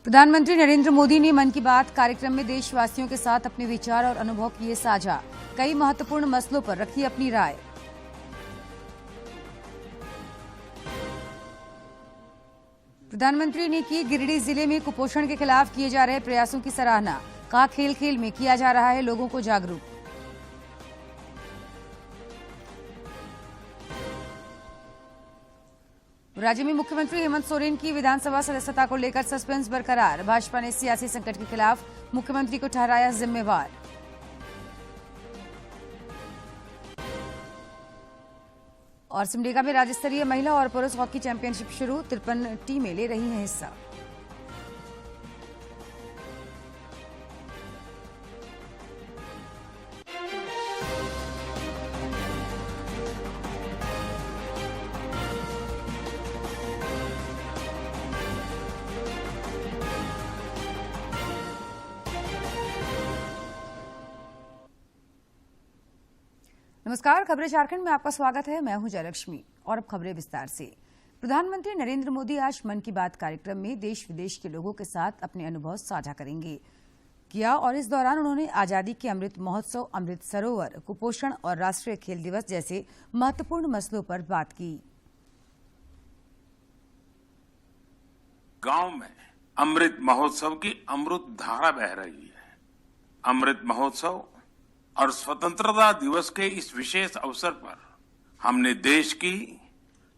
प्रधानमंत्री नरेंद्र मोदी ने मन की बात कार्यक्रम में देशवासियों के साथ अपने विचार और अनुभव किए साझा। कई महत्वपूर्ण मसलों पर रखी अपनी राय। प्रधानमंत्री ने की गिरिडीह जिले में कुपोषण के खिलाफ किए जा रहे प्रयासों की सराहना। कहा, खेल खेल में किया जा रहा है लोगों को जागरूक। राज्य में मुख्यमंत्री हेमंत सोरेन की विधानसभा सदस्यता को लेकर सस्पेंस बरकरार। भाजपा ने सियासी संकट के खिलाफ मुख्यमंत्री को ठहराया जिम्मेवार। और सिमडेगा में राज्य स्तरीय महिला और पुरुष हॉकी चैंपियनशिप शुरू। 53 टीमें ले रही हैं हिस्सा। नमस्कार, खबरें झारखंड में आपका स्वागत है। मैं हूं जयलक्ष्मी और अब खबरें विस्तार से। प्रधानमंत्री नरेंद्र मोदी आज मन की बात कार्यक्रम में देश विदेश के लोगों के साथ अपने अनुभव साझा किया और इस दौरान उन्होंने आजादी के अमृत महोत्सव, अमृत सरोवर, कुपोषण और राष्ट्रीय खेल दिवस जैसे महत्वपूर्ण मसलों पर बात की। गांव में अमृत महोत्सव की अमृत धारा बह रही है। अमृत महोत्सव और स्वतंत्रता दिवस के इस विशेष अवसर पर हमने देश की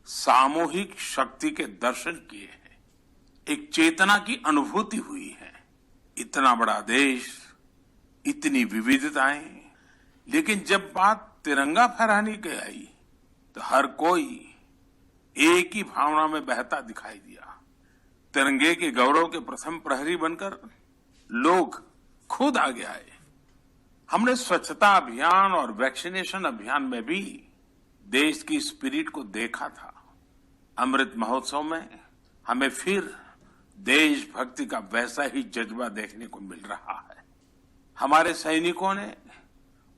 सामूहिक शक्ति के दर्शन किए हैं। एक चेतना की अनुभूति हुई है। इतना बड़ा देश, इतनी विविधताएं, लेकिन जब बात तिरंगा फहराने की आई तो हर कोई एक ही भावना में बहता दिखाई दिया। तिरंगे के गौरव के प्रथम प्रहरी बनकर लोग खुद आगे आए। हमने स्वच्छता अभियान और वैक्सीनेशन अभियान में भी देश की स्पिरिट को देखा था। अमृत महोत्सव में हमें फिर देशभक्ति का वैसा ही जज्बा देखने को मिल रहा है। हमारे सैनिकों ने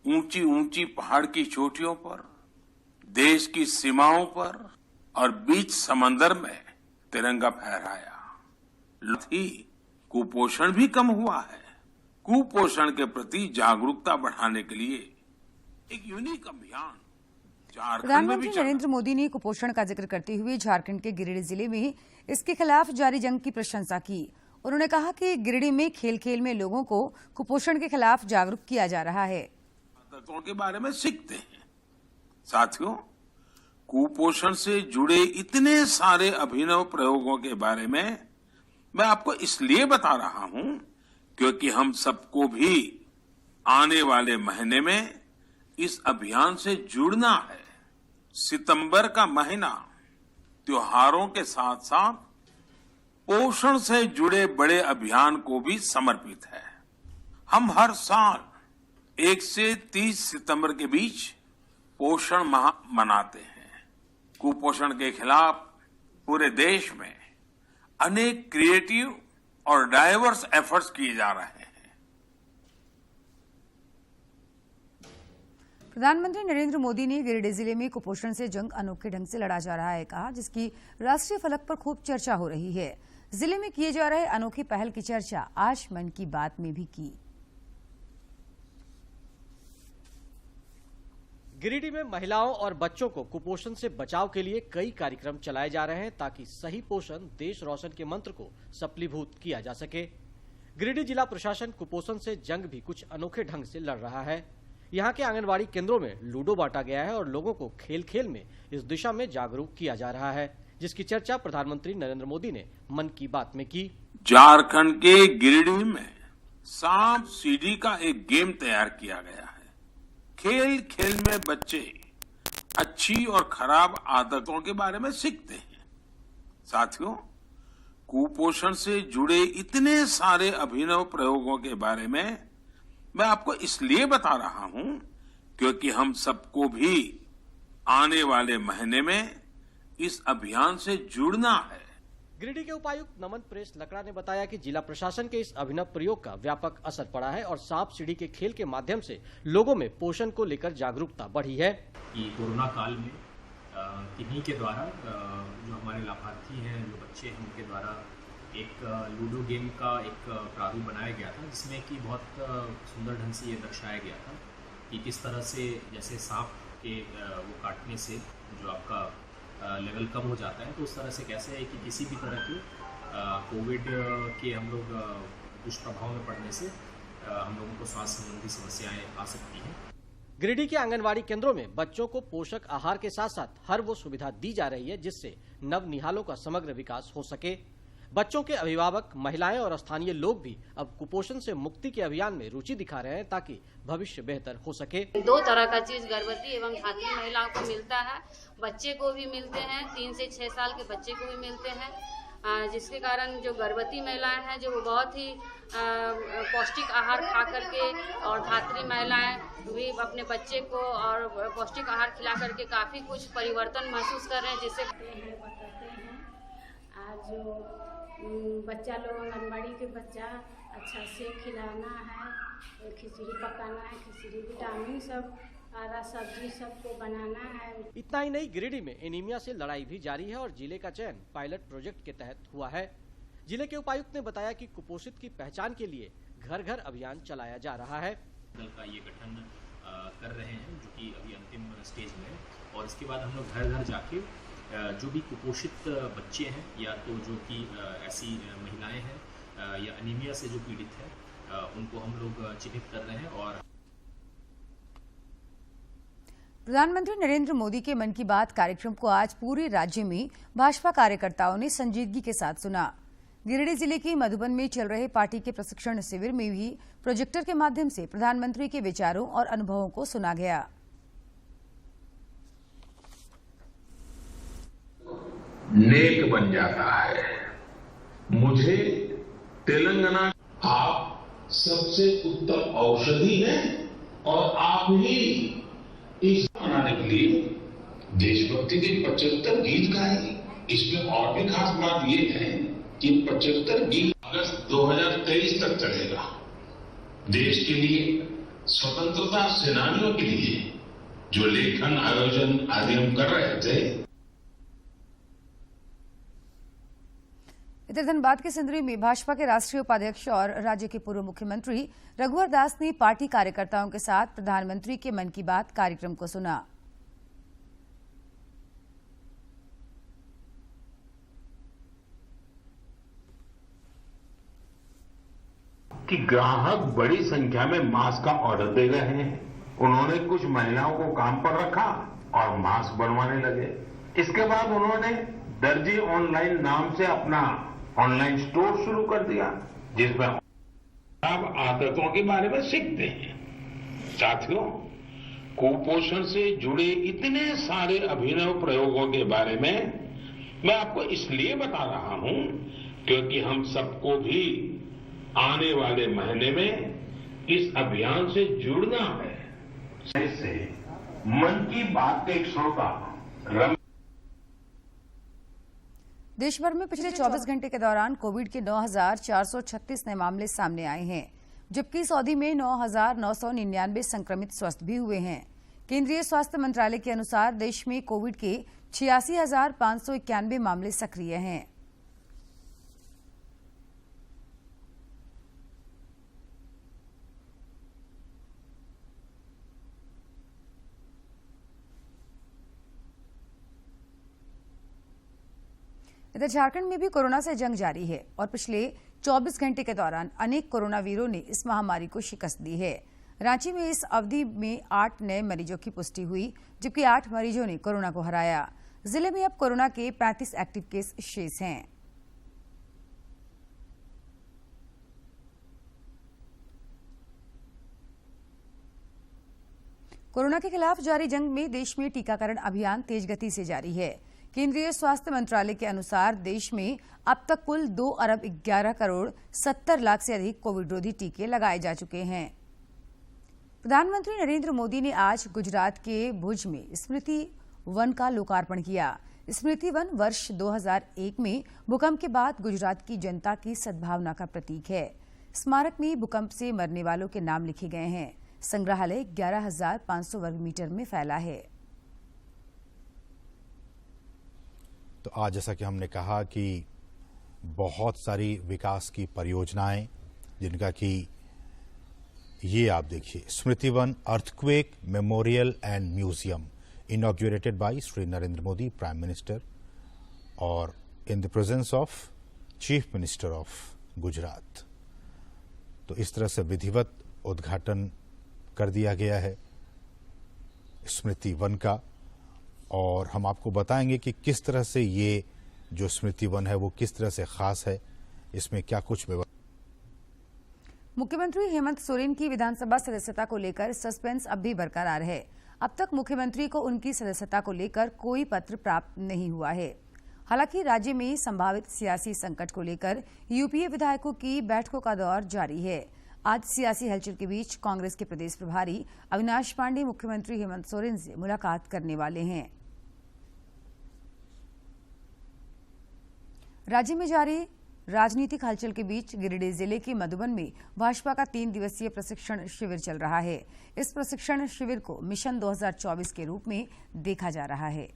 ऊंची ऊंची पहाड़ की चोटियों पर, देश की सीमाओं पर और बीच समंदर में तिरंगा फहराया। ही कुपोषण भी कम हुआ है। कुपोषण के प्रति जागरूकता बढ़ाने के लिए एक यूनिक अभियान प्रधानमंत्री नरेंद्र मोदी ने कुपोषण का जिक्र करते हुए झारखंड के गिरिडीह जिले में इसके खिलाफ जारी जंग की प्रशंसा की। उन्होंने कहा कि गिरिडीह में खेल खेल में लोगों को कुपोषण के खिलाफ जागरूक किया जा रहा है। आदतों के बारे में सीखते हैं। साथियों, कुपोषण से जुड़े इतने सारे अभिनव प्रयोगों के बारे में मैं आपको इसलिए बता रहा हूं क्योंकि हम सबको भी आने वाले महीने में इस अभियान से जुड़ना है। सितंबर का महीना त्योहारों के साथ साथ पोषण से जुड़े बड़े अभियान को भी समर्पित है। हम हर साल 1 से 30 सितंबर के बीच पोषण माह मनाते हैं। कुपोषण के खिलाफ पूरे देश में अनेक क्रिएटिव और डाइवर्स एफर्ट्स किए जा रहे हैं। प्रधानमंत्री नरेंद्र मोदी ने गिरिडीह जिले में कुपोषण से जंग अनोखे ढंग से लड़ा जा रहा है कहा, जिसकी राष्ट्रीय फलक पर खूब चर्चा हो रही है। जिले में किए जा रहे अनोखी पहल की चर्चा आज मन की बात में भी की। गिरिडीह में महिलाओं और बच्चों को कुपोषण से बचाव के लिए कई कार्यक्रम चलाए जा रहे हैं ताकि सही पोषण देश रोशन के मंत्र को सफलीभूत किया जा सके। गिरिडीह जिला प्रशासन कुपोषण से जंग भी कुछ अनोखे ढंग से लड़ रहा है। यहाँ के आंगनबाड़ी केंद्रों में लूडो बांटा गया है और लोगों को खेल खेल में इस दिशा में जागरूक किया जा रहा है, जिसकी चर्चा प्रधानमंत्री नरेंद्र मोदी ने मन की बात में की। झारखंड के गिरिडीह में सांप सीढ़ी का एक गेम तैयार किया गया है। खेल खेल में बच्चे अच्छी और खराब आदतों के बारे में सीखते हैं। साथियों, कुपोषण से जुड़े इतने सारे अभिनव प्रयोगों के बारे में मैं आपको इसलिए बता रहा हूं क्योंकि हम सबको भी आने वाले महीने में इस अभियान से जुड़ना है। गिरिडीह के उपायुक्त नमन प्रेस लकड़ा ने बताया कि जिला प्रशासन के इस अभिनव प्रयोग का व्यापक असर पड़ा है और सांप सीढ़ी के खेल के माध्यम से लोगों में पोषण को लेकर जागरूकता बढ़ी है। कि कोरोना काल में किन्हीं के द्वारा जो हमारे लाभार्थी हैं, जो बच्चे हैं, उनके द्वारा एक लूडो गेम का एक प्रारूप बनाया गया था, जिसमें कि बहुत सुंदर ढंग से ये दर्शाया गया था कि किस तरह से जैसे सांप के वो काटने से जो आपका लेवल कम हो जाता है, तो उस तरह से कैसे है कि किसी भी तरह की कोविड के हम लोग दुष्प्रभाव में पड़ने से हम लोगों को स्वास्थ्य संबंधी समस्याएं आ सकती हैं। गिरिडीह के आंगनवाड़ी केंद्रों में बच्चों को पोषक आहार के साथ साथ हर वो सुविधा दी जा रही है जिससे नवनिहालों का समग्र विकास हो सके। बच्चों के अभिभावक, महिलाएं और स्थानीय लोग भी अब कुपोषण से मुक्ति के अभियान में रुचि दिखा रहे हैं ताकि भविष्य बेहतर हो सके। 2 तरह का चीज गर्भवती एवं धात्री महिलाओं को मिलता है, बच्चे को भी मिलते हैं, 3 से 6 साल के बच्चे को भी मिलते हैं, जिसके कारण जो गर्भवती महिलाएं हैं जो वो बहुत ही पौष्टिक आहार खा करके, और धात्री महिलाएं भी अपने बच्चे को और पौष्टिक आहार खिला करके काफ़ी कुछ परिवर्तन महसूस कर रहे हैं, जिससे बताते हैं आज जो बच्चा लोग आंगनबाड़ी के बच्चा अच्छा से खिलाना है, खिचड़ी पकाना है, खिचड़ी विटामिन सब हरा सब्जी सबको बनाना है। इतना ही नहीं, गिरिडीह में एनीमिया से लड़ाई भी जारी है और जिले का चयन पायलट प्रोजेक्ट के तहत हुआ है। जिले के उपायुक्त ने बताया कि कुपोषित की पहचान के लिए घर घर अभियान चलाया जा रहा है। दल का ये गठन कर रहे हैं जो कि अभी अंतिम स्टेज में है, और इसके बाद हम लोग घर घर जाके जो भी कुपोषित बच्चे हैं या तो जो कि ऐसी महिलाएं हैं या एनीमिया से जो पीड़ित है उनको हम लोग चिन्हित कर रहे हैं। और प्रधानमंत्री नरेंद्र मोदी के मन की बात कार्यक्रम को आज पूरे राज्य में भाजपा कार्यकर्ताओं ने संजीदगी के साथ सुना। गिरिडीह जिले के मधुबन में चल रहे पार्टी के प्रशिक्षण शिविर में भी प्रोजेक्टर के माध्यम से प्रधानमंत्री के विचारों और अनुभवों को सुना गया। नेक बन जाता है। मुझे तेलंगाना आप सबसे उत्तम औषधि है और आप ही इस मनाने के लिए देशभक्ति के 75 गीत गाए। इसमें और भी खास बात ये है कि 75 गीत अगस्त 2023 तक चलेगा। देश के लिए, स्वतंत्रता सेनानियों के लिए जो लेखन, आयोजन आदि हम कर रहे थे। इधर धनबाद के सिंदरी में भाजपा के राष्ट्रीय उपाध्यक्ष और राज्य के पूर्व मुख्यमंत्री रघुवर दास ने पार्टी कार्यकर्ताओं के साथ प्रधानमंत्री के मन की बात कार्यक्रम को सुना। कि ग्राहक बड़ी संख्या में मास्क का ऑर्डर दे रहे हैं। उन्होंने कुछ महिलाओं को काम पर रखा और मास्क बनवाने लगे। इसके बाद उन्होंने दर्जी ऑनलाइन नाम से अपना ऑनलाइन स्टोर शुरू कर दिया, जिसमें आप आदतों के बारे में सीखते हैं। साथियों, कुपोषण से जुड़े इतने सारे अभिनव प्रयोगों के बारे में मैं आपको इसलिए बता रहा हूं क्योंकि हम सबको भी आने वाले महीने में इस अभियान से जुड़ना है। इससे मन की बात के एक श्रोता देश भर में पिछले 24 घंटे के दौरान कोविड के 9,436 नए मामले सामने आए हैं, जबकि इस अवधि में 9,999 संक्रमित स्वस्थ भी हुए हैं। केंद्रीय स्वास्थ्य मंत्रालय के अनुसार देश में कोविड के 86,591 मामले सक्रिय हैं। इधर झारखंड में भी कोरोना से जंग जारी है और पिछले 24 घंटे के दौरान अनेक कोरोना वीरों ने इस महामारी को शिकस्त दी है। रांची में इस अवधि में 8 नए मरीजों की पुष्टि हुई, जबकि 8 मरीजों ने कोरोना को हराया। जिले में अब कोरोना के 35 एक्टिव केस शेष हैं। कोरोना के खिलाफ जारी जंग में देश में टीकाकरण अभियान तेज गति से जारी है। केंद्रीय स्वास्थ्य मंत्रालय के अनुसार देश में अब तक कुल 2 अरब 11 करोड़ 70 लाख से अधिक कोविड रोधी टीके लगाए जा चुके हैं। प्रधानमंत्री नरेंद्र मोदी ने आज गुजरात के भुज में स्मृति वन का लोकार्पण किया। स्मृति वन वर्ष 2001 में भूकंप के बाद गुजरात की जनता की सद्भावना का प्रतीक है। स्मारक में भूकंप से मरने वालों के नाम लिखे गए हैं। संग्रहालय 11,500 वर्ग मीटर में फैला है। तो आज जैसा कि हमने कहा कि बहुत सारी विकास की परियोजनाएं, जिनका कि ये आप देखिए, Smriti Van earthquake memorial and museum inaugurated by Shri Narendra Modi prime minister और in the presence of chief minister of Gujarat. तो इस तरह से विधिवत उद्घाटन कर दिया गया है स्मृति वन का, और हम आपको बताएंगे कि किस तरह से ये जो स्मृति वन है वो किस तरह से खास है, इसमें क्या कुछ व्यवस्था। मुख्यमंत्री हेमंत सोरेन की विधानसभा सदस्यता को लेकर सस्पेंस अब भी बरकरार है। अब तक मुख्यमंत्री को उनकी सदस्यता को लेकर कोई पत्र प्राप्त नहीं हुआ है। हालांकि राज्य में संभावित सियासी संकट को लेकर यूपीए विधायकों की बैठकों का दौर जारी है। आज सियासी हलचल के बीच कांग्रेस के प्रदेश प्रभारी अविनाश पांडे मुख्यमंत्री हेमंत सोरेन से मुलाकात करने वाले हैं। राज्य में जारी राजनीतिक हलचल के बीच गिरिडीह जिले के मधुबन में भाजपा का 3 दिवसीय प्रशिक्षण शिविर चल रहा है। इस प्रशिक्षण शिविर को मिशन 2024 के रूप में देखा जा रहा है।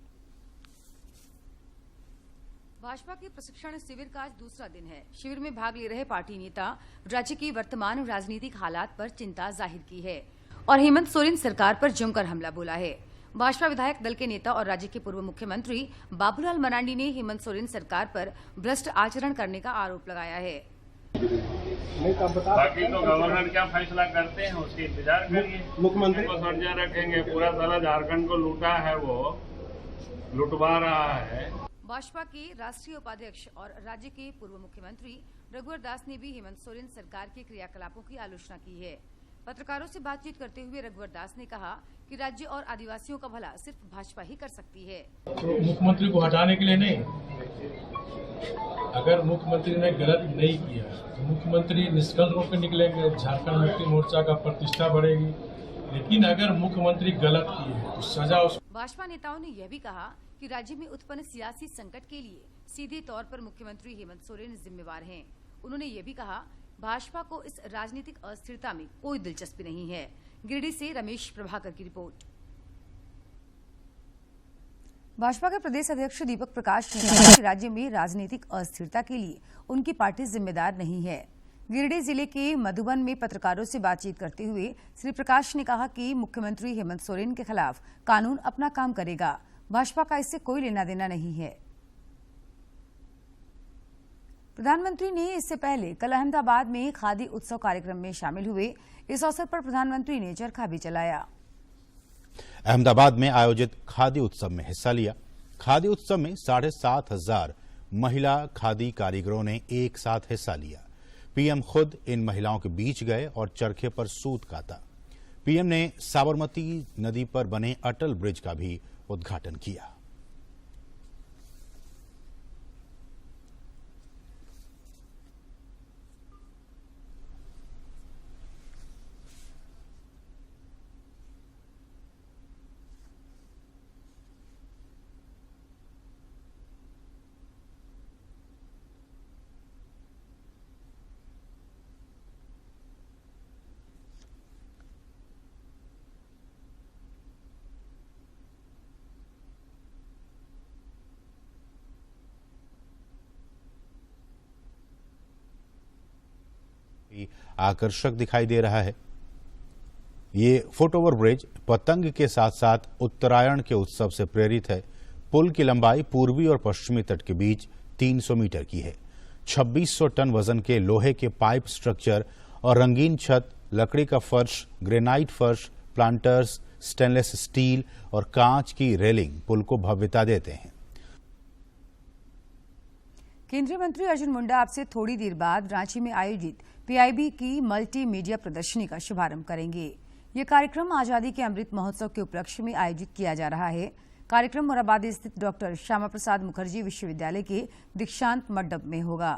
भाजपा के प्रशिक्षण शिविर का आज दूसरा दिन है। शिविर में भाग ले रहे पार्टी नेता राज्य की वर्तमान राजनीतिक हालात पर चिंता जाहिर की है और हेमंत सोरेन सरकार पर जमकर हमला बोला है। भाजपा विधायक दल के नेता और राज्य के पूर्व मुख्यमंत्री बाबूलाल मरांडी ने हेमंत सोरेन सरकार पर भ्रष्ट आचरण करने का आरोप लगाया है। बाकी तो गवर्नर क्या फैसला करते हैं उसके इंतजार करिए। मुख्यमंत्री को सर्जा रखेंगे, पूरा साला झारखंड को लूटा है, वो लुटवा रहा है। भाजपा के राष्ट्रीय उपाध्यक्ष और राज्य के पूर्व मुख्यमंत्री रघुवर दास ने भी हेमंत सोरेन सरकार के क्रियाकलापों की आलोचना की है। पत्रकारों से बातचीत करते हुए रघुवर दास ने कहा कि राज्य और आदिवासियों का भला सिर्फ भाजपा ही कर सकती है। तो मुख्यमंत्री को हटाने के लिए नहीं, अगर मुख्यमंत्री ने गलत नहीं किया तो मुख्यमंत्री निष्कल रूप में निकलेंगे, झारखंड मुक्ति मोर्चा का प्रतिष्ठा बढ़ेगी। लेकिन अगर मुख्यमंत्री गलत किए तो सजा उस। भाजपा नेताओं ने यह भी कहा कि राज्य में उत्पन्न सियासी संकट के लिए सीधे तौर पर मुख्यमंत्री हेमंत सोरेन जिम्मेवार हैं। उन्होंने ये भी कहा भाजपा को इस राजनीतिक अस्थिरता में कोई दिलचस्पी नहीं है। गिरिडीह से रमेश प्रभाकर की रिपोर्ट। भाजपा के प्रदेश अध्यक्ष दीपक प्रकाश ने कहा कि राज्य में राजनीतिक अस्थिरता के लिए उनकी पार्टी जिम्मेदार नहीं है। गिरिडीह जिले के मधुबन में पत्रकारों से बातचीत करते हुए श्री प्रकाश ने कहा कि मुख्यमंत्री हेमंत सोरेन के खिलाफ कानून अपना काम करेगा, भाजपा का इससे कोई लेना देना नहीं है। प्रधानमंत्री ने इससे पहले कल अहमदाबाद में खादी उत्सव कार्यक्रम में शामिल हुए। इस अवसर पर प्रधानमंत्री ने चरखा भी चलाया। अहमदाबाद में आयोजित खादी उत्सव में हिस्सा लिया। खादी उत्सव में 7,500 महिला खादी कारीगरों ने एक साथ हिस्सा लिया। पीएम खुद इन महिलाओं के बीच गए और चरखे पर सूत काता। पीएम ने साबरमती नदी पर बने अटल ब्रिज का भी उद्घाटन किया। आकर्षक दिखाई दे रहा है। ये फुट ओवर ब्रिज पतंग के साथ साथ उत्तरायण के उत्सव से प्रेरित है। पुल की लंबाई पूर्वी और पश्चिमी तट के बीच 300 मीटर की है। 2600 टन वजन के लोहे के पाइप स्ट्रक्चर और रंगीन छत, लकड़ी का फर्श, ग्रेनाइट फर्श, प्लांटर्स, स्टेनलेस स्टील और कांच की रेलिंग पुल को भव्यता देते हैं। केंद्रीय मंत्री अर्जुन मुंडा अब से थोड़ी देर बाद रांची में आयोजित पीआईबी की मल्टीमीडिया प्रदर्शनी का शुभारंभ करेंगे। ये कार्यक्रम आजादी के अमृत महोत्सव के उपलक्ष्य में आयोजित किया जा रहा है। कार्यक्रम मोराबादी स्थित डॉक्टर श्यामा प्रसाद मुखर्जी विश्वविद्यालय के दीक्षांत मंडप में होगा।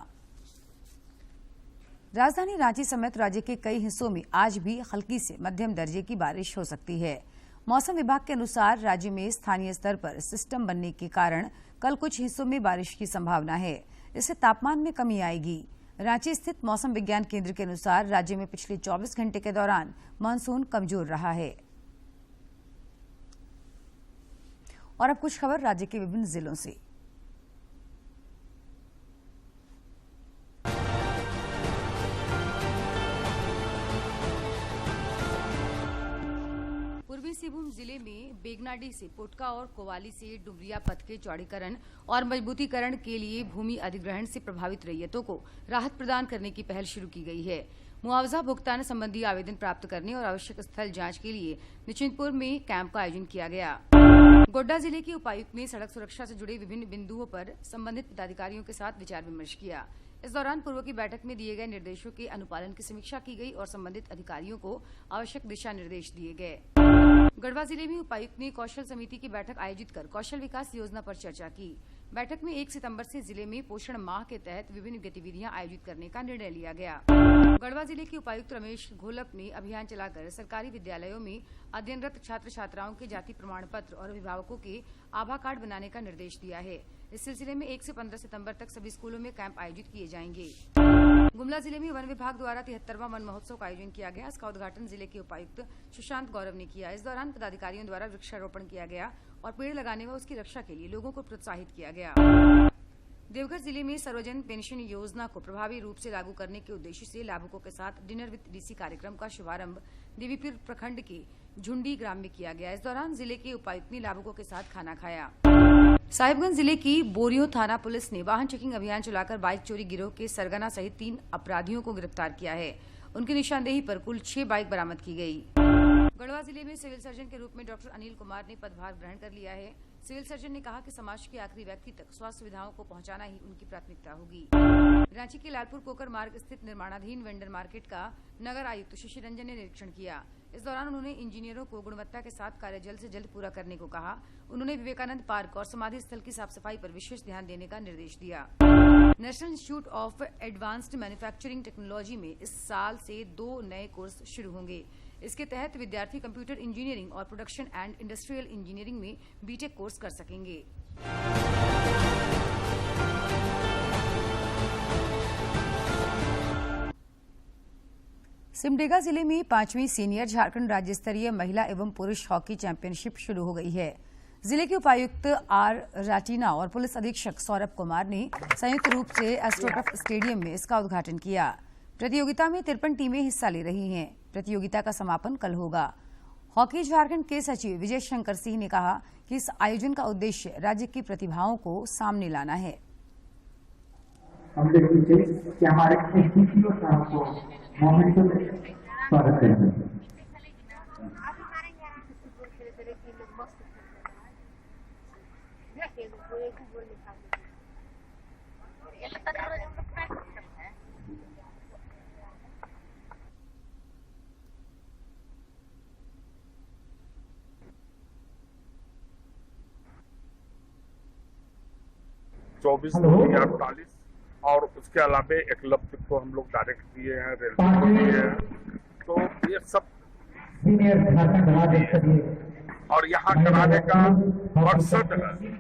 राजधानी रांची समेत राज्य के कई हिस्सों में आज भी हल्की से मध्यम दर्जे की बारिश हो सकती है। मौसम विभाग के अनुसार राज्य में स्थानीय स्तर पर सिस्टम बनने के कारण कल कुछ हिस्सों में बारिश की संभावना है। इससे तापमान में कमी आएगी। रांची स्थित मौसम विज्ञान केंद्र के अनुसार राज्य में पिछले 24 घंटे के दौरान मानसून कमजोर रहा है। और अब कुछ खबर राज्य के विभिन्न जिलों से। सिंहभूम जिले में बेगनाडी से पोटका और कोवाली से डुमरिया पथ के चौड़ीकरण और मजबूतीकरण के लिए भूमि अधिग्रहण से प्रभावित रैयतों को राहत प्रदान करने की पहल शुरू की गई है। मुआवजा भुगतान संबंधी आवेदन प्राप्त करने और आवश्यक स्थल जांच के लिए निश्चिंतपुर में कैंप का आयोजन किया गया। गोड्डा जिले के उपायुक्त ने सड़क सुरक्षा से जुड़े विभिन्न बिंदुओं पर संबंधित पदाधिकारियों के साथ विचार विमर्श किया। इस दौरान पूर्व की बैठक में दिए गए निर्देशों के अनुपालन की समीक्षा की गई और संबंधित अधिकारियों को आवश्यक दिशा निर्देश दिए गए। गढ़वा जिले में उपायुक्त ने कौशल समिति की बैठक आयोजित कर कौशल विकास योजना पर चर्चा की। बैठक में 1 सितंबर से जिले में पोषण माह के तहत विभिन्न गतिविधियां आयोजित करने का निर्णय लिया गया। गढ़वा जिले के उपायुक्त रमेश घोलप ने अभियान चलाकर सरकारी विद्यालयों में अध्ययनरत छात्र छात्राओं के जाति प्रमाण पत्र और अभिभावकों के आभा कार्ड बनाने का निर्देश दिया है। इस सिलसिले में 1 से 15 सितंबर तक सभी स्कूलों में कैंप आयोजित किए जाएंगे। गुमला जिले में वन विभाग द्वारा 73वां वन महोत्सव का आयोजन किया गया। इसका उद्घाटन जिले के उपायुक्त सुशांत गौरव ने किया। इस दौरान पदाधिकारियों द्वारा वृक्षारोपण किया गया और पेड़ लगाने व उसकी रक्षा के लिए लोगों को प्रोत्साहित किया गया। देवघर जिले में सर्वजन पेंशन योजना को प्रभावी रूप से लागू करने के उद्देश्य से लाभुकों के साथ डिनर विद डीसी कार्यक्रम का शुभारंभ देवीपीर प्रखंड के झुंडी ग्राम में किया गया। इस दौरान जिले के उपायुक्त ने लाभुकों के साथ खाना खाया। साहिबगंज जिले की बोरियो थाना पुलिस ने वाहन चेकिंग अभियान चलाकर बाइक चोरी गिरोह के सरगना सहित 3 अपराधियों को गिरफ्तार किया है। उनकी निशानदेही पर कुल 6 बाइक बरामद की गई। गढ़वा जिले में सिविल सर्जन के रूप में डॉक्टर अनिल कुमार ने पदभार ग्रहण कर लिया है। सिविल सर्जन ने कहा कि समाज के आखिरी व्यक्ति तक स्वास्थ्य सुविधाओं को पहुंचाना ही उनकी प्राथमिकता होगी। रांची के लालपुर कोकर मार्ग स्थित निर्माणाधीन वेंडर मार्केट का नगर आयुक्त शशि रंजन ने निरीक्षण किया। इस दौरान उन्होंने इंजीनियरों को गुणवत्ता के साथ कार्य जल्द से जल्द पूरा करने को कहा। उन्होंने विवेकानंद पार्क और समाधि स्थल की साफ सफाई पर विशेष ध्यान देने का निर्देश दिया। National institute of advanced manufacturing technology में इस साल से 2 नए कोर्स शुरू होंगे। इसके तहत विद्यार्थी कंप्यूटर इंजीनियरिंग और प्रोडक्शन एंड इंडस्ट्रियल इंजीनियरिंग में बीटेक कोर्स कर सकेंगे। सिमडेगा जिले में 5वीं सीनियर झारखंड राज्य स्तरीय महिला एवं पुरुष हॉकी चैंपियनशिप शुरू हो गई है। जिले के उपायुक्त आर राटीना और पुलिस अधीक्षक सौरभ कुमार ने संयुक्त रूप से एस्ट्रोटर्फ स्टेडियम में इसका उद्घाटन किया। प्रतियोगिता में 53 टीमें हिस्सा ले रही हैं। प्रतियोगिता का समापन कल होगा। हॉकी झारखंड के सचिव विजय शंकर सिंह ने कहा कि इस आयोजन का उद्देश्य राज्य की प्रतिभाओं को सामने लाना है। हम देखते कि हमारे स्वागत करते हैं। चौबीस 48 और उसके अलावा एकलव्य को हम लोग डायरेक्ट दिए हैं, रेलवे को दिए हैं। तो ये सब और यहाँ कराने का मकसद है।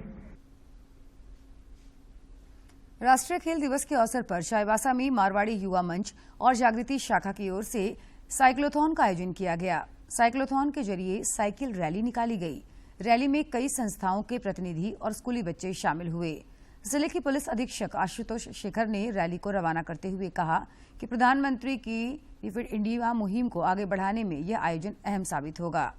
राष्ट्रीय खेल दिवस के अवसर पर चाईबासा में मारवाड़ी युवा मंच और जागृति शाखा की ओर से साइक्लोथॉन का आयोजन किया गया। साइक्लोथॉन के जरिए साइकिल रैली निकाली गई। रैली में कई संस्थाओं के प्रतिनिधि और स्कूली बच्चे शामिल हुए। जिले के पुलिस अधीक्षक आशुतोष शेखर ने रैली को रवाना करते हुए कहा कि प्रधानमंत्री की फिट इंडिया मुहिम को आगे बढ़ाने में यह आयोजन अहम साबित होगा।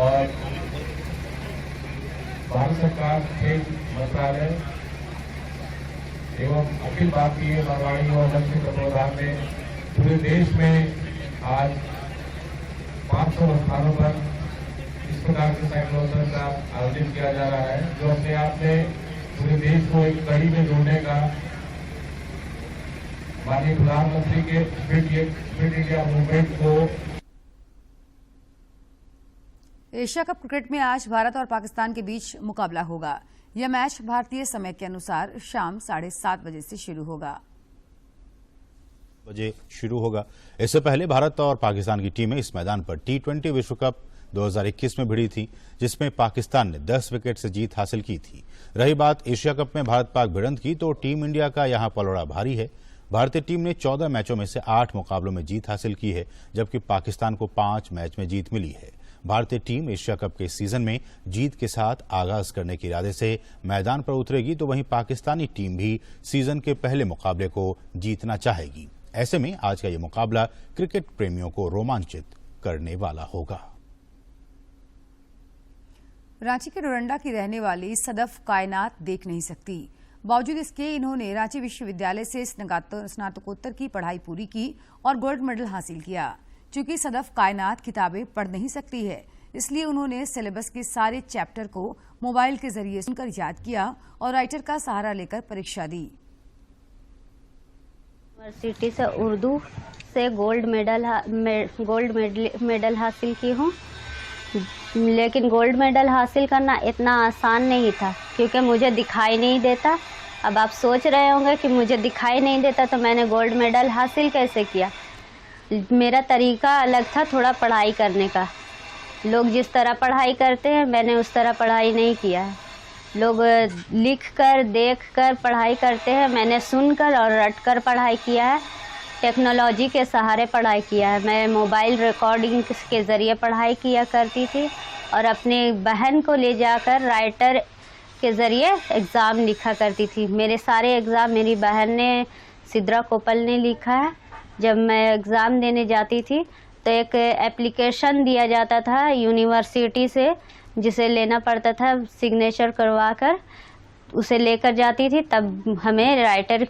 और भारत सरकार खेल मंत्रालय एवं अखिल भारतीय मारवाड़ी युवा मंच के तत्वावधान में पूरे देश में आज 500 स्थानों पर इस प्रकार के साइक्लोथॉन का आयोजन किया जा रहा है, जो अपने आप में पूरे देश को एक कड़ी में जोड़ने का माननीय प्रधानमंत्री के फिट इंडिया मूवमेंट को। एशिया कप क्रिकेट में आज भारत और पाकिस्तान के बीच मुकाबला होगा। यह मैच भारतीय समय के अनुसार शाम 7:30 बजे से शुरू होगा। इससे पहले भारत और पाकिस्तान की टीमें इस मैदान पर T20 विश्व कप 2021 में भिड़ी थी, जिसमें पाकिस्तान ने 10 विकेट से जीत हासिल की थी। रही बात एशिया कप में भारत पाक भिड़ंत की, तो टीम इंडिया का यहां पलड़ा भारी है। भारतीय टीम ने 14 मैचों में से 8 मुकाबलों में जीत हासिल की है, जबकि पाकिस्तान को 5 मैच में जीत मिली है। भारतीय टीम एशिया कप के सीजन में जीत के साथ आगाज करने के इरादे से मैदान पर उतरेगी, तो वहीं पाकिस्तानी टीम भी सीजन के पहले मुकाबले को जीतना चाहेगी। ऐसे में आज का ये मुकाबला क्रिकेट प्रेमियों को रोमांचित करने वाला होगा। रांची के डोरंडा की रहने वाली सदफ कायनात देख नहीं सकती। बावजूद इसके इन्होंने रांची विश्वविद्यालय से स्नातकोत्तर की पढ़ाई पूरी की और गोल्ड मेडल हासिल किया। चूंकि सदफ कायनात किताबें पढ़ नहीं सकती है, इसलिए उन्होंने सिलेबस के सारे चैप्टर को मोबाइल के जरिए सुनकर याद किया और राइटर का सहारा लेकर परीक्षा दी। यूनिवर्सिटी से उर्दू से गोल्ड मेडल हासिल की हूँ, लेकिन गोल्ड मेडल हासिल करना इतना आसान नहीं था, क्योंकि मुझे दिखाई नहीं देता। अब आप सोच रहे होंगे कि मुझे दिखाई नहीं देता तो मैंने गोल्ड मेडल हासिल कैसे किया। मेरा तरीका अलग था थोड़ा पढ़ाई करने का। लोग जिस तरह पढ़ाई करते हैं, मैंने उस तरह पढ़ाई नहीं किया है। लोग लिख कर देख कर पढ़ाई करते हैं, मैंने सुनकर और रट कर पढ़ाई किया है। टेक्नोलॉजी के सहारे पढ़ाई किया है। मैं मोबाइल रिकॉर्डिंग के ज़रिए पढ़ाई किया करती थी और अपने बहन को ले जाकर राइटर के ज़रिए एग्ज़ाम लिखा करती थी। मेरे सारे एग्ज़ाम मेरी बहन ने, सिद्रा कोपल ने लिखा है। जब मैं एग्ज़ाम देने जाती थी तो एक एप्लीकेशन दिया जाता था यूनिवर्सिटी से, जिसे लेना पड़ता था सिग्नेचर करवा कर, उसे लेकर जाती थी। तब हमें राइटर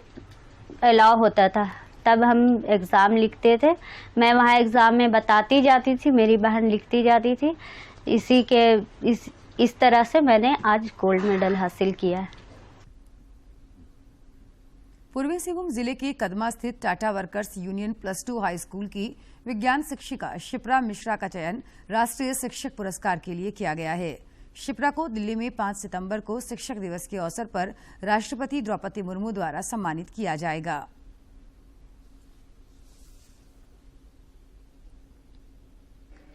अलाउ होता था, तब हम एग्ज़ाम लिखते थे। मैं वहाँ एग्ज़ाम में बताती जाती थी, मेरी बहन लिखती जाती थी। इस तरह से मैंने आज गोल्ड मेडल हासिल किया है। पूर्वी सिंहभूम जिले के कदमा स्थित Tata workers union +2 high school की विज्ञान शिक्षिका शिप्रा मिश्रा का चयन राष्ट्रीय शिक्षक पुरस्कार के लिए किया गया है। शिप्रा को दिल्ली में 5 सितंबर को शिक्षक दिवस के अवसर पर राष्ट्रपति द्रौपदी मुर्मू द्वारा सम्मानित किया जाएगा।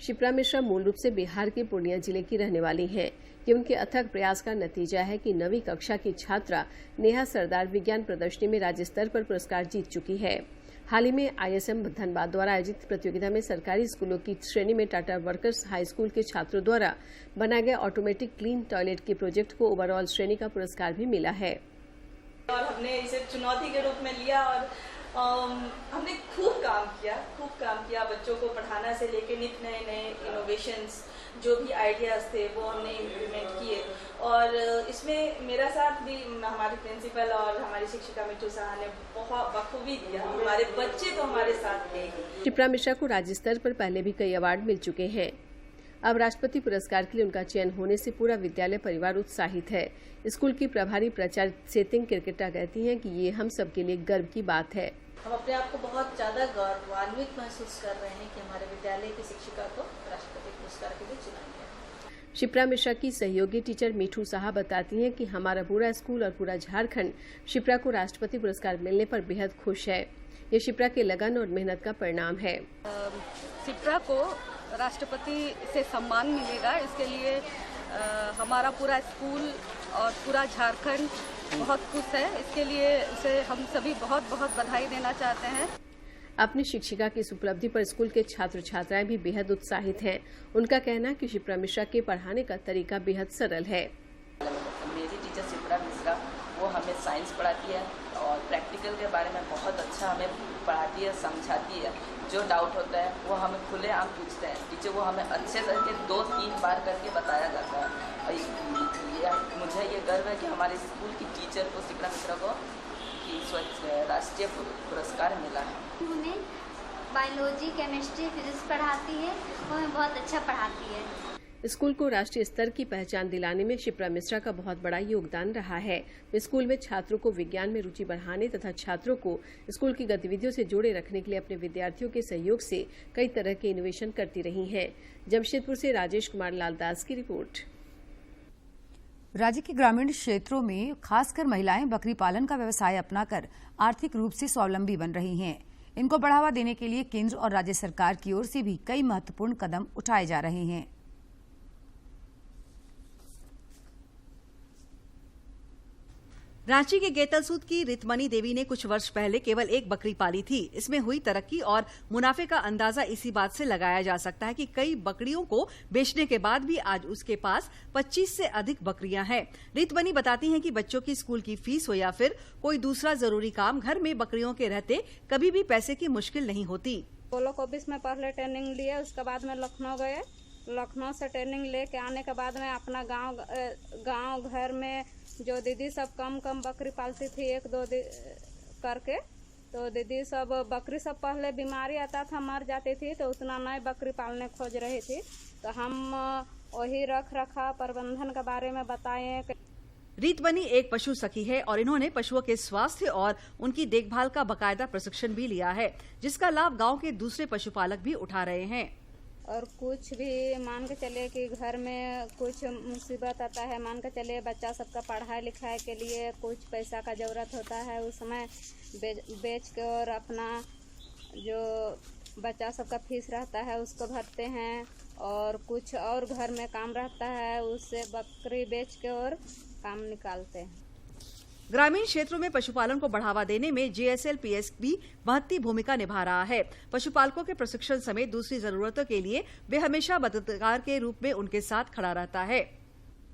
शिप्रा मिश्रा मूल रूप से बिहार के पूर्णिया जिले की रहने वाली हैं। ये उनके अथक प्रयास का नतीजा है कि 9वीं कक्षा की छात्रा नेहा सरदार विज्ञान प्रदर्शनी में राज्य स्तर पर पुरस्कार जीत चुकी है। हाल ही में ISM धनबाद द्वारा आयोजित प्रतियोगिता में सरकारी स्कूलों की श्रेणी में टाटा वर्कर्स हाई स्कूल के छात्रों द्वारा बनाए गए ऑटोमेटिक क्लीन टॉयलेट के प्रोजेक्ट को ओवरऑल श्रेणी का पुरस्कार भी मिला है। और हमने इसे चुनौती के रूप में लिया और हमने खूब काम किया बच्चों को पढ़ाना से लेके नित नए इनोवेशंस, जो भी आइडियाज़ थे वो हमने इम्प्लीमेंट किए। और इसमें मेरा साथ भी हमारे प्रिंसिपल और हमारी शिक्षिका मिठू साहा ने बहुत बखूबी दिया। हमारे बच्चे तो हमारे साथ थे। शिप्रा मिश्रा को राज्य स्तर पर पहले भी कई अवार्ड मिल चुके हैं। अब राष्ट्रपति पुरस्कार के लिए उनका चयन होने से पूरा विद्यालय परिवार उत्साहित है। स्कूल की प्रभारी प्राचार्य सेतिंग किरकेटा कहती हैं कि ये हम सब के लिए गर्व की बात है। हम अपने आप को बहुत ज़्यादा गौरवान्वित महसूस कर रहे हैं कि हमारे विद्यालय की शिक्षिका को राष्ट्रपति पुरस्कार के लिए चुना गया। शिप्रा मिश्रा की सहयोगी टीचर मिठू साहा बताती हैं कि हमारा पूरा स्कूल और पूरा झारखंड शिप्रा को राष्ट्रपति पुरस्कार मिलने पर बेहद खुश है। ये शिप्रा के लगन और मेहनत का परिणाम है। शिप्रा को राष्ट्रपति से सम्मान मिलेगा, इसके लिए हमारा पूरा स्कूल और पूरा झारखंड बहुत खुश है। इसके लिए उसे हम सभी बहुत बहुत बधाई देना चाहते हैं। अपनी शिक्षिका की इस उपलब्धि पर स्कूल के छात्र छात्राएं भी बेहद उत्साहित हैं। उनका कहना है कि शिप्रा मिश्रा के पढ़ाने का तरीका बेहद सरल है। मेरी टीचर शिप्रा मिश्रा, वो हमें साइंस पढ़ाती है और प्रैक्टिकल के बारे में बहुत अच्छा हमें पढ़ाती है, समझाती है। जो डाउट होता है वो हमें खुलेआम पूछते हैं टीचर, वो हमें अच्छे करके 2-3 बार करके बताया जाता है। और मुझे ये गर्व है कि हमारे स्कूल की टीचर को, शिप्रा मिश्रा को, राष्ट्रीय पुरस्कार मिला है। उन्हें बायोलॉजी, केमिस्ट्री, फिजिक्स पढ़ाती है, वो हमें बहुत अच्छा पढ़ाती है। स्कूल को राष्ट्रीय स्तर की पहचान दिलाने में शिप्रा मिश्रा का बहुत बड़ा योगदान रहा है। स्कूल में छात्रों को विज्ञान में रुचि बढ़ाने तथा छात्रों को स्कूल की गतिविधियों से जोड़े रखने के लिए अपने विद्यार्थियों के सहयोग से कई तरह के इनोवेशन करती रही हैं। जमशेदपुर से राजेश कुमार लालदास की रिपोर्ट। राज्य के ग्रामीण क्षेत्रों में खासकर महिलाएं बकरी पालन का व्यवसाय अपनाकर आर्थिक रूप से स्वावलंबी बन रही हैं। इनको बढ़ावा देने के लिए केंद्र और राज्य सरकार की ओर से भी कई महत्वपूर्ण कदम उठाए जा रहे हैं। रांची के गेतलसूद की रितमनी देवी ने कुछ वर्ष पहले केवल एक बकरी पाली थी। इसमें हुई तरक्की और मुनाफे का अंदाजा इसी बात से लगाया जा सकता है कि कई बकरियों को बेचने के बाद भी आज उसके पास 25 से अधिक बकरियां हैं। रितमनी बताती हैं कि बच्चों की स्कूल की फीस हो या फिर कोई दूसरा जरूरी काम, घर में बकरियों के रहते कभी भी पैसे की मुश्किल नहीं होती। पोलो ऑफिस में पहले ट्रेनिंग लिए, उसके बाद में लखनऊ गए। लखनऊ से ट्रेनिंग लेके आने के बाद में अपना गांव घर में जो दीदी सब कम बकरी पालती थी, एक दो करके, तो दीदी सब बकरी सब पहले बीमारी आता था, मर जाती थी, तो उतना नई बकरी पालने खोज रही थी। तो हम वही रख रखाव प्रबंधन के बारे में बताएं। रितमनी एक पशु सखी है और इन्होंने पशुओं के स्वास्थ्य और उनकी देखभाल का बकायदा प्रशिक्षण भी लिया है, जिसका लाभ गांव के दूसरे पशुपालक भी उठा रहे हैं। और कुछ भी मान के चले कि घर में कुछ मुसीबत आता है, मान के चले बच्चा सबका पढ़ाई लिखाई के लिए कुछ पैसा का ज़रूरत होता है, उस समय बेच के और अपना जो बच्चा सबका फीस रहता है उसको भरते हैं, और कुछ और घर में काम रहता है उससे बकरी बेच के और काम निकालते हैं। ग्रामीण क्षेत्रों में पशुपालन को बढ़ावा देने में JSLPS भी महत्वपूर्ण भूमिका निभा रहा है। पशुपालकों के प्रशिक्षण समेत दूसरी जरूरतों के लिए वे हमेशा मददगार के रूप में उनके साथ खड़ा रहता है।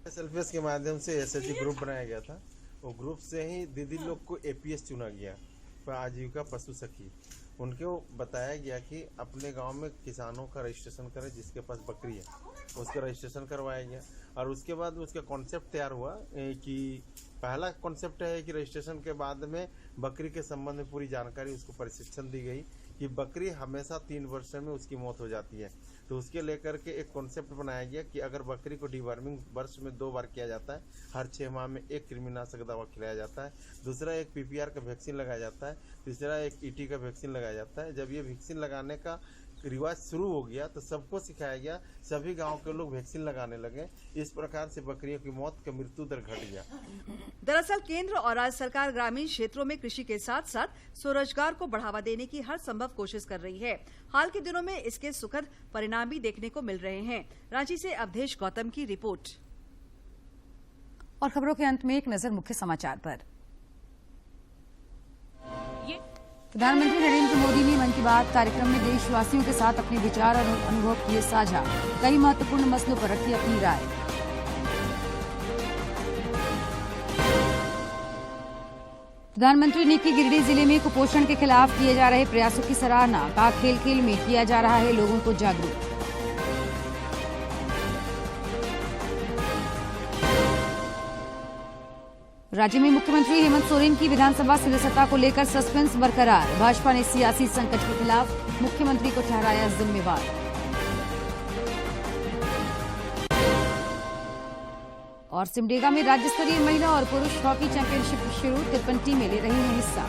JSLPS के माध्यम से SHG ग्रुप बनाया गया था। वो ग्रुप से ही दीदी लोग को APS चुना गया, आजीविका पशु सखी। उनको बताया गया कि अपने गांव में किसानों का रजिस्ट्रेशन करें, जिसके पास बकरी है उसका रजिस्ट्रेशन करवाया गया। और उसके बाद उसका कॉन्सेप्ट तैयार हुआ कि पहला कॉन्सेप्ट है कि रजिस्ट्रेशन के बाद में बकरी के संबंध में पूरी जानकारी, उसको प्रशिक्षण दी गई कि बकरी हमेशा 3 वर्ष में उसकी मौत हो जाती है। तो उसके लेकर के एक कॉन्सेप्ट बनाया गया कि अगर बकरी को डिवर्मिंग वर्ष में 2 बार किया जाता है, हर 6 माह में एक कृमिनाशक दवा खिलाया जाता है, दूसरा एक PPR का वैक्सीन लगाया जाता है, तीसरा एक ET का वैक्सीन लगाया जाता है। जब ये वैक्सीन लगाने का रिवाज शुरू हो गया तो सबको सिखाया गया, सभी गांव के लोग वैक्सीन लगाने लगे। इस प्रकार से बकरियों की मौत का मृत्यु दर घट गया। दरअसल केंद्र और राज्य सरकार ग्रामीण क्षेत्रों में कृषि के साथ साथ स्वरोजगार को बढ़ावा देने की हर संभव कोशिश कर रही है। हाल के दिनों में इसके सुखद परिणाम भी देखने को मिल रहे हैं। रांची से अवधेश गौतम की रिपोर्ट। और खबरों के अंत में एक नजर मुख्य समाचार पर। प्रधानमंत्री नरेंद्र मोदी ने मन की बात कार्यक्रम में देशवासियों के साथ अपने विचार और अनुभव किए साझा, कई महत्वपूर्ण मसलों पर रखी अपनी राय। प्रधानमंत्री ने की गिरिडीह जिले में कुपोषण के खिलाफ किए जा रहे प्रयासों की सराहना, कहा खेल खेल में किया जा रहा है लोगों को जागरूक। राज्य में मुख्यमंत्री हेमंत सोरेन की विधानसभा सदस्यता को लेकर सस्पेंस बरकरार, भाजपा ने सियासी संकट के खिलाफ मुख्यमंत्री को ठहराया जिम्मेवार। और सिमडेगा में राज्य स्तरीय महिला और पुरुष हॉकी चैंपियनशिप शुरू, 53 टीमें ले रही हैं हिस्सा।